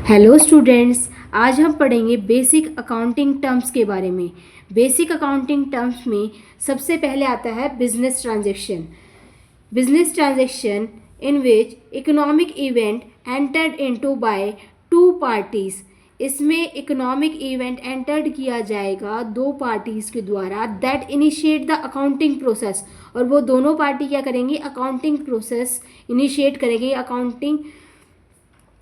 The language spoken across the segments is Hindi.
हेलो स्टूडेंट्स, आज हम पढ़ेंगे बेसिक अकाउंटिंग टर्म्स के बारे में। बेसिक अकाउंटिंग टर्म्स में सबसे पहले आता है business transaction. Business transaction in which economic event entered into by two parties. इसमें इकोनॉमिक इवेंट एंटर्ड किया जाएगा दो पार्टीज के द्वारा that initiate the accounting process. और वो दोनों पार्टी क्या करेंगी? अकाउंटिंग प्रोसेस इनिशिएट करेंगे। अकाउंटिंग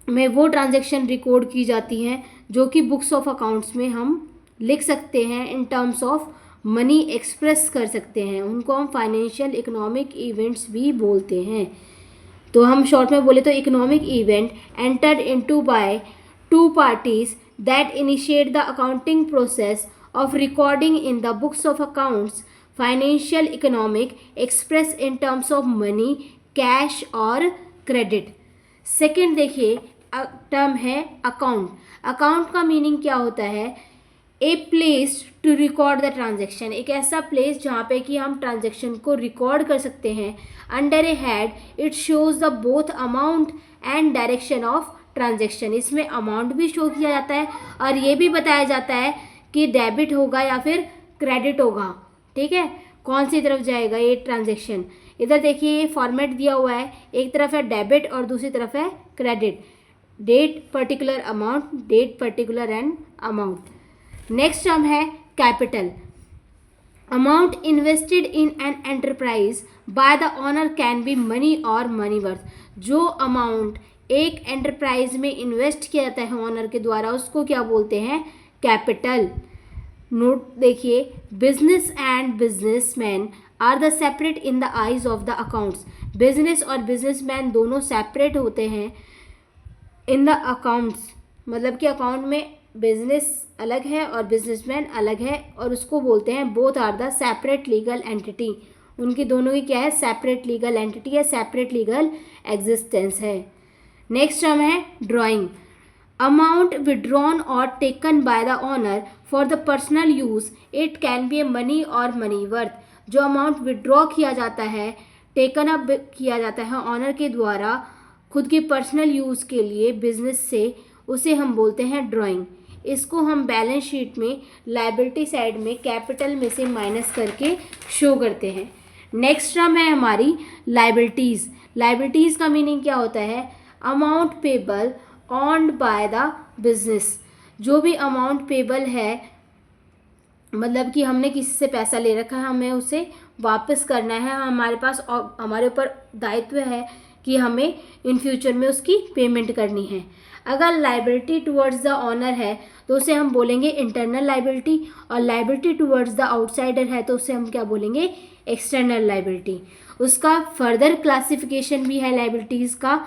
में वो ट्रांजैक्शन रिकॉर्ड की जाती हैं जो कि बुक्स ऑफ अकाउंट्स में हम लिख सकते हैं, इन टर्म्स ऑफ मनी एक्सप्रेस कर सकते हैं। उनको हम फाइनेंशियल इकोनॉमिक इवेंट्स भी बोलते हैं। तो हम शॉर्ट में बोले तो economic event entered into by two parties that initiate the accounting process of recording in the books of accounts financial economic express in terms of money, cash और क्रेडिट। सेकेंड देखिए टर्म है अकाउंट। अकाउंट का मीनिंग क्या होता है? A place to record the transaction. एक ऐसा प्लेस जहाँ पे कि हम ट्रांजेक्शन को रिकॉर्ड कर सकते हैं। Under A head it shows the both amount and direction of transaction. इसमें अमाउंट भी शो किया जाता है और ये भी बताया जाता है कि डेबिट होगा या फिर क्रेडिट होगा। ठीक है, कौन सी तरफ जाएगा ये ट्रांजेक्शन। इधर देखिए ये फॉर्मेट दिया हुआ है, एक तरफ है डेबिट और दूसरी तरफ है credit. Date particular amount, date particular and amount. Next term है capital. Amount invested in an enterprise by the owner can be money और मनी वर्थ। जो अमाउंट एक एंटरप्राइज में इन्वेस्ट किया जाता है ओनर के द्वारा उसको क्या बोलते हैं? कैपिटल। नोट देखिए, business and businessman are the separate in the eyes of the accounts. Business और बिजनेसमैन दोनों सेपरेट होते हैं इन द अकाउंट्स। मतलब कि अकाउंट में बिजनेस अलग है और बिजनेसमैन अलग है और उसको बोलते हैं both are the separate legal entity. उनकी दोनों की क्या है? सेपरेट लीगल एंटिटी है, सेपरेट लीगल एग्जिस्टेंस है। नेक्स्ट टर्म है ड्राइंग। अमाउंट विड्रॉन और taken by the owner for the personal use, it can be a money और मनी वर्थ। जो अमाउंट विड्रॉ किया जाता है, टेकन अप किया जाता है ऑनर के द्वारा खुद की पर्सनल यूज़ के लिए बिजनेस से, उसे हम बोलते हैं ड्राइंग। इसको हम बैलेंस शीट में लायबिलिटी साइड में कैपिटल में से माइनस करके शो करते हैं। नेक्स्ट टर्म है हमारी लायबिलिटीज़। लायबिलिटीज़ का मीनिंग क्या होता है? Amount payable owned bye the business. जो भी अमाउंट पेबल है, मतलब कि हमने किसी से पैसा ले रखा है, हमें उसे वापस करना है, हमारे पास और हमारे ऊपर दायित्व है कि हमें इन फ्यूचर में उसकी पेमेंट करनी है। अगर लायबिलिटी टुवर्ड्स द ऑनर है तो उसे हम बोलेंगे इंटरनल लायबिलिटी, और लायबिलिटी टुवर्ड्स द आउटसाइडर है तो उसे हम क्या बोलेंगे? External liability. उसका फर्दर क्लासिफिकेशन भी है लायबिलिटीज़ का,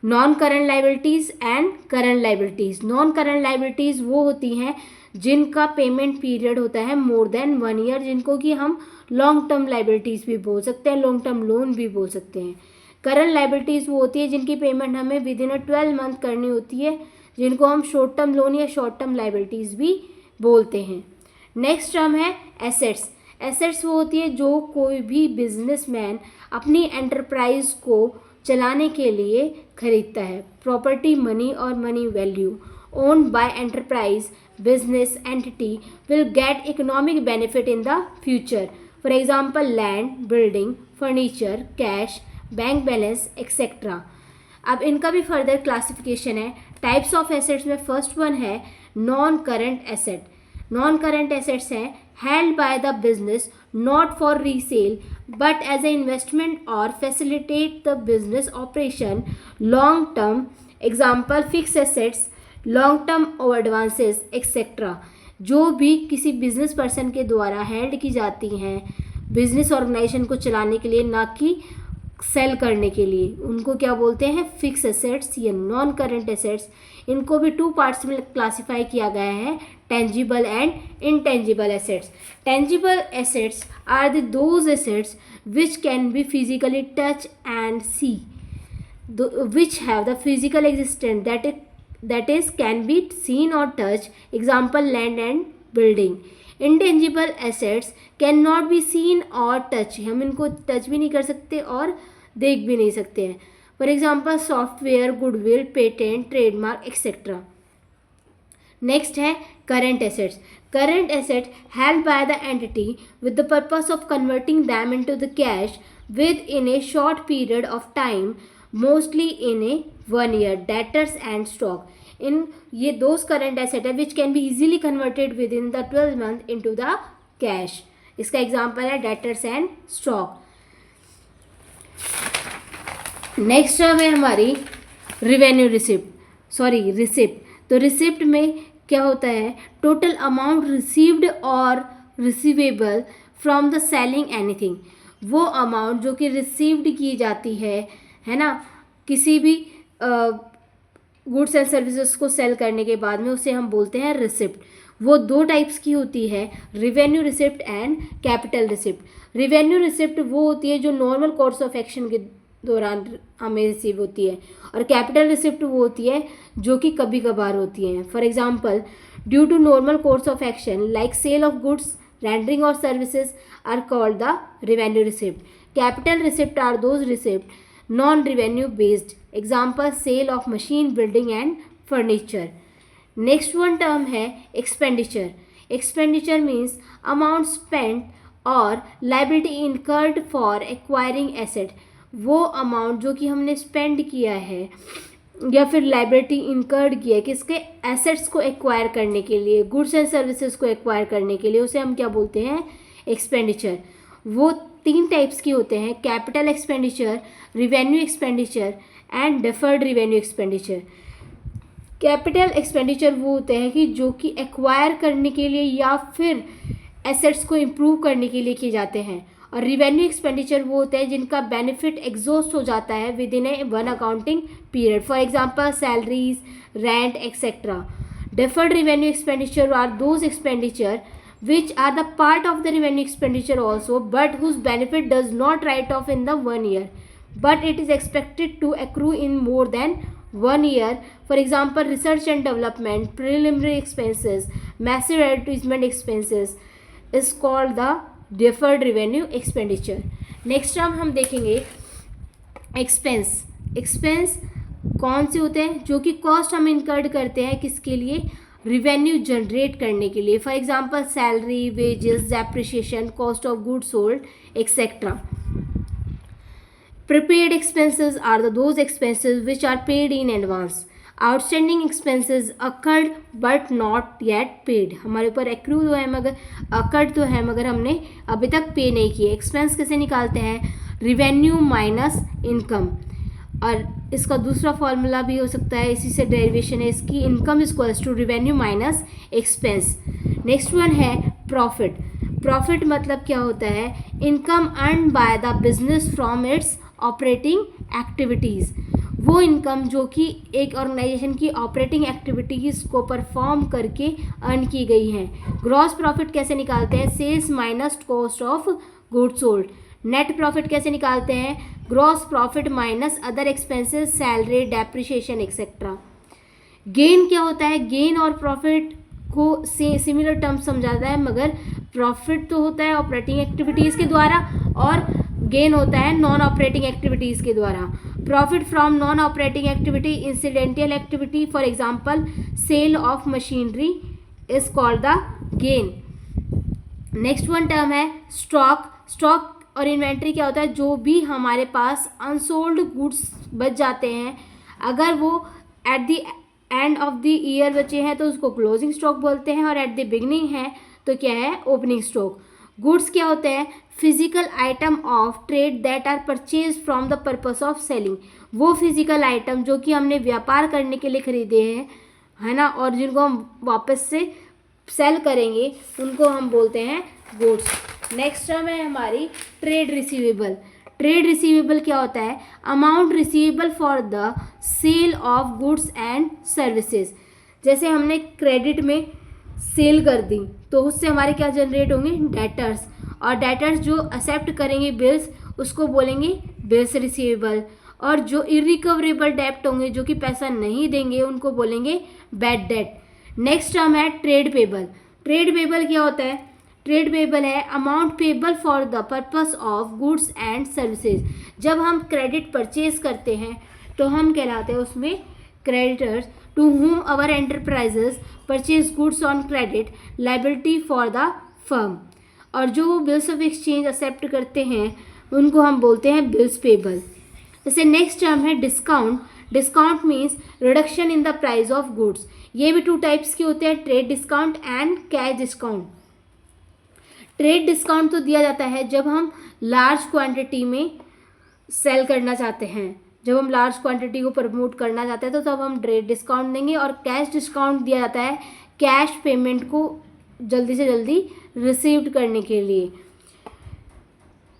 non current liabilities and current liabilities. Non current liabilities वो होती हैं जिनका पेमेंट पीरियड होता है मोर देन 1 ईयर, जिनको कि हम लॉन्ग टर्म लायबिलिटीज़ भी बोल सकते हैं, लॉन्ग टर्म लोन भी बोल सकते हैं। करंट लायबिलिटीज़ वो होती है जिनकी पेमेंट हमें विद इन 12 मंथ करनी होती है, जिनको हम शॉर्ट टर्म लोन या शॉर्ट टर्म लायबिलिटीज़ भी बोलते हैं। नेक्स्ट टर्म है एसेट्स। एसेट्स वो होती है जो कोई भी बिजनेसमैन अपनी एंटरप्राइज को चलाने के लिए खरीदता है। प्रॉपर्टी, मनी और money value owned by enterprise business entity will get economic benefit in the future. For example, land, building, furniture, cash, bank balance etcetera. अब इनका भी फर्दर क्लासिफिकेशन है। टाइप्स ऑफ एसेट्स में फर्स्ट वन है non current asset. Non current assets हैं held by the business not for resale but as a investment और facilitate the business operation long term. Example fix assets, long term और एडवांसेस एक्सेट्रा। जो भी किसी बिजनेस पर्सन के द्वारा हेल्ड की जाती हैं बिजनेस ऑर्गेनाइजेशन को चलाने के लिए, ना कि सेल करने के लिए, उनको क्या बोलते हैं? फिक्स एसेट्स या नॉन करंट एसेट्स। इनको भी 2 पार्ट्स में क्लासिफाई किया गया है, tangible and intangible assets. Tangible assets are the those assets which can be physically touch and see, which have the physical existence that is can be seen or touched. Example, land and building. Intangible assets cannot be seen or touched. हम इनको टच भी नहीं कर सकते और देख भी नहीं सकते हैं। For example software, goodwill, patent, trademark etcetera. Next है current assets. Current asset held by the entity with the purpose of converting them into the cash within a short period of time, mostly in a 1 year. Debtors and stock। इन ये those current asset है which can be easily converted within the 12 month into the cash। इसका एग्जाम्पल है debtors and stock. Next term है हमारी रिवेन्यू रिसिप्ट। तो रिसिप्ट में क्या होता है, टोटल अमाउंट रिसीव्ड और receivable from the selling anything. वो अमाउंट जो कि रिसीव्ड की जाती है ना, किसी भी गुड्स एंड सर्विसेज को सेल करने के बाद में, उसे हम बोलते हैं रिसिप्ट। वो दो टाइप्स की होती है, revenue receipt and capital receipt. Revenue receipt वो होती है जो नॉर्मल कोर्स ऑफ एक्शन के दौरान हमें रिसीव होती है, और कैपिटल रिसिप्ट वो होती है जो कि कभी कभार होती हैं। For example, due to normal course of action like sale of goods, rendering और services are called the revenue receipt. Capital receipt are those receipt non revenue based. Example, sale of machine, building and furniture. Next one term है expenditure. Expenditure means amount spent और liability incurred for acquiring asset. वो अमाउंट जो कि हमने स्पेंड किया है या फिर लाइबिलिटी इनकर्ड किया है किसके, एसेट्स को एक्वायर करने के लिए, गुड्स एंड सर्विसेज को एक्वायर करने के लिए, उसे हम क्या बोलते हैं, एक्सपेंडिचर। वो 3 टाइप्स की होते हैं, capital expenditure, revenue expenditure and deferred revenue expenditure. Capital expenditure वो होते हैं कि जो कि एक्वायर करने के लिए या फिर एसेट्स को इम्प्रूव करने के लिए किए जाते हैं, और रिवेन्यू एक्सपेंडिचर वो होते हैं जिनका बेनिफिट एग्जॉस्ट हो जाता है within a 1 accounting period. For example, salaries, rent etcetera. Deferred revenue expenditure are those expenditure which are the part of the revenue expenditure also, but whose benefit does not write off in the 1 year, but it is expected to accrue in more than 1 year. For example, research and development, preliminary expenses, massive advertisement expenses is called the deferred revenue expenditure. Next term हम देखेंगे expense. expense कौन से होते हैं, जो कि कॉस्ट हम इनकर्ड करते हैं किसके लिए, रिवेन्यू जनरेट करने के लिए। For example, salary, wages, depreciation, cost of goods sold etcetera. Prepaid expenses are those expenses which are paid in advance. Outstanding expenses accrued but not yet paid. हमारे ऊपर एक्रू तो है मगर अकर्ड तो है मगर हमने अभी तक पे नहीं किए। एक्सपेंस कैसे निकालते हैं, रिवेन्यू माइनस इनकम, और इसका दूसरा फॉर्मूला भी हो सकता है, इसी से डेरिवेशन है इसकी, income equals to revenue minus expense. Next one है प्रॉफिट। प्रॉफिट मतलब क्या होता है, income earn by the business from its operating activities. वो इनकम जो कि एक ऑर्गेनाइजेशन की ऑपरेटिंग एक्टिविटीज़ को परफॉर्म करके अर्न की गई हैं। ग्रॉस प्रॉफिट कैसे निकालते हैं, sales minus cost of goods sold. Net profit कैसे निकालते हैं, gross profit minus other expenses, salary, depreciation etcetera. Gain क्या होता है, गेन और प्रॉफिट को सिमिलर टर्म समझाता है, मगर प्रॉफिट तो होता है ऑपरेटिंग एक्टिविटीज़ के द्वारा और गेन होता है नॉन ऑपरेटिंग एक्टिविटीज़ के द्वारा। Profit from non operating activity, incidental activity, for example sale of machinery is called the gain. Next one term है स्टॉक। स्टॉक और इन्वेंट्री क्या होता है, जो भी हमारे पास अनसोल्ड गुड्स बच जाते हैं, अगर वो at the end of the year बचे हैं तो उसको क्लोजिंग स्टॉक बोलते हैं, और एट द बिगनिंग है तो क्या है, ओपनिंग स्टॉक। गुड्स क्या होते हैं, physical item of trade that are purchase from the purpose of selling. वो फिजिकल आइटम जो कि हमने व्यापार करने के लिए खरीदे हैं, है ना, और जिनको हम वापस से सेल करेंगे उनको हम बोलते हैं गुड्स। नेक्स्ट टर्म है हमारी ट्रेड रिसीवेबल। ट्रेड रिसीवेबल क्या होता है, amount receivable for the sale of goods and services. जैसे हमने क्रेडिट में सेल कर दी तो उससे हमारे क्या जनरेट होंगे, डेटर्स, और डेटर्स जो एक्सेप्ट करेंगे बिल्स उसको बोलेंगे बिल्स रिसीवेबल, और जो इरिकवरेबल डेप्ट होंगे जो कि पैसा नहीं देंगे उनको बोलेंगे बैड डेट। नेक्स्ट टर्म है ट्रेड पेबल। ट्रेड पेबल क्या होता है, ट्रेड पेबल है amount payable for the purpose of goods and services. जब हम क्रेडिट परचेज करते हैं तो हम कहलाते हैं उसमें creditors. To whom our enterprises purchase goods on credit liability for the firm. और जो बिल्स ऑफ एक्सचेंज एक्सेप्ट करते हैं उनको हम बोलते हैं बिल्स पेबल। जैसे नेक्स्ट टर्म है discount. Discount means reduction in the price of goods. ये भी 2 टाइप्स के होते हैं, trade discount and cash discount. Trade discount तो दिया जाता है जब हम लार्ज क्वांटिटी में सेल करना चाहते हैं, जब हम लार्ज क्वांटिटी को प्रमोट करना चाहते हैं तो तब हम ट्रेड डिस्काउंट देंगे। और कैश डिस्काउंट दिया जाता है कैश पेमेंट को जल्दी से जल्दी रिसीव्ड करने के लिए।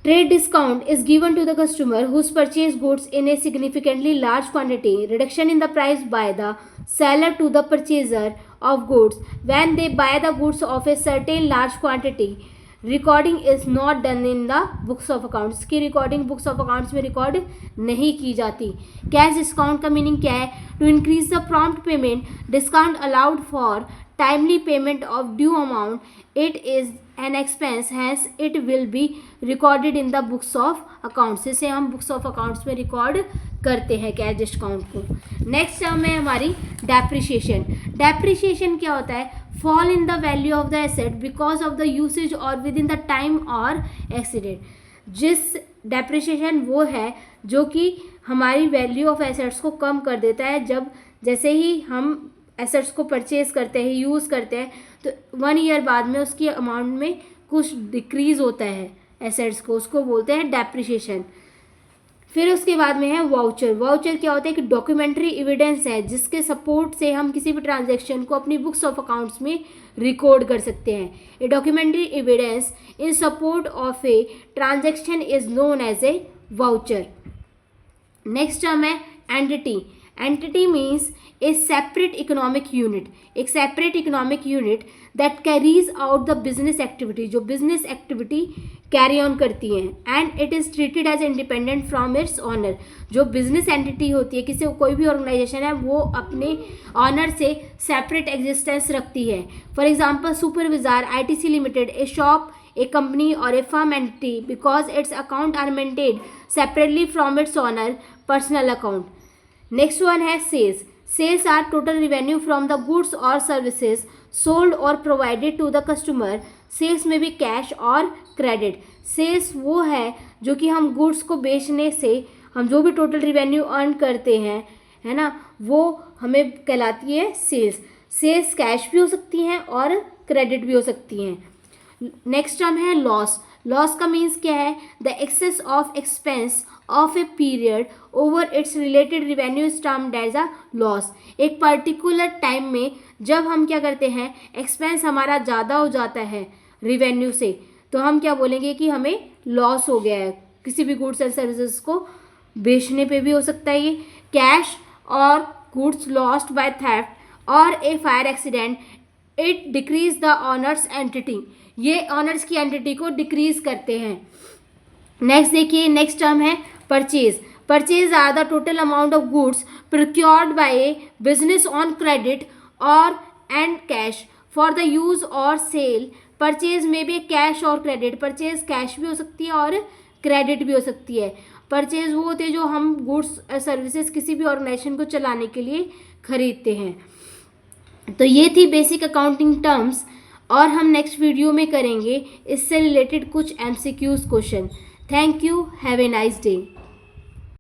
Trade discount is given to the customer who's purchased goods in a significantly large quantity. Reduction in the price by the seller to the purchaser of goods when they buy the goods of a certain large quantity. Recording is not done in the books of accounts. की recording books of accounts में record नहीं की जाती। Cash discount का meaning क्या है? To increase the prompt payment, discount allowed for timely payment of due amount. It is an expense, hence it will be recorded in the books of accounts. इसे हम books of accounts में record करते हैं कैश डिस्काउंट को। नेक्स्ट टर्म है हमारी डेप्रिसिएशन। डेप्रिसिएशन क्या होता है? Fall in the value of the asset because of the usage और विद इन द टाइम और एक्सीडेंट। जिस डेप्रिसिएशन वो है जो कि हमारी वैल्यू ऑफ एसेट्स को कम कर देता है। जब जैसे ही हम एसेट्स को परचेज करते हैं, यूज़ करते हैं, तो 1 ईयर बाद में उसकी अमाउंट में कुछ डिक्रीज़ होता है एसेट्स को, उसको बोलते हैं डेप्रिसिएशन। फिर उसके बाद में है वाउचर। वाउचर क्या होता है कि डॉक्यूमेंट्री एविडेंस है जिसके सपोर्ट से हम किसी भी ट्रांजैक्शन को अपनी बुक्स ऑफ अकाउंट्स में रिकॉर्ड कर सकते हैं। A documentary evidence in support of a transaction is known as a voucher. Next term है entity. Entity means a separate economic unit. एक separate economic unit that carries out the business activity, जो बिजनेस एक्टिविटी कैरी ऑन करती हैं। And it is treated as independent from its owner. जो बिजनेस एंटिटी होती है, किसी कोई भी ऑर्गेनाइजेशन है, वो अपने ऑनर से सेपरेट एग्जिस्टेंस रखती है। For example supervisor ITC limited, a shop, a company or a firm entity because its account are maintained separately from its owner personal account. Next one है sales. Sales are total revenue from the goods or services sold or provided to the customer. Sales में भी कैश और क्रेडिट। सेल्स वो है जो कि हम गुड्स को बेचने से हम जो भी टोटल रिवेन्यू अर्न करते हैं, है ना, वो हमें कहलाती है सेल्स। सेल्स कैश भी हो सकती हैं और क्रेडिट भी हो सकती हैं। नेक्स्ट टर्म है लॉस। लॉस का मीन्स क्या है? The excess of expense of a period over its related revenue is termed as a loss. एक पर्टिकुलर टाइम में जब हम क्या करते हैं, एक्सपेंस हमारा ज़्यादा हो जाता है रिवेन्यू से, तो हम क्या बोलेंगे कि हमें लॉस हो गया है। किसी भी गुड्स एंड सर्विसेज को बेचने पे भी हो सकता है ये। कैश और गुड्स लॉस्ट बाय थेफ्ट और a fire accident, it decrease the owner's entity. ये ऑनर्स की एंटिटी को डिक्रीज करते हैं। नेक्स्ट देखिए, नेक्स्ट टर्म है purchase. Purchase are the total amount of goods procured by a business on credit और and cash for the use और सेल। परचेज में भी कैश और क्रेडिट। परचेज कैश भी हो सकती है और क्रेडिट भी हो सकती है। परचेज वो होते हैं जो हम गुड्स सर्विसेज किसी भी ऑर्गेनाइजेशन को चलाने के लिए खरीदते हैं। तो ये थी बेसिक अकाउंटिंग टर्म्स, और हम नेक्स्ट वीडियो में करेंगे इससे रिलेटेड कुछ MCQs question. Thank you, have a nice day.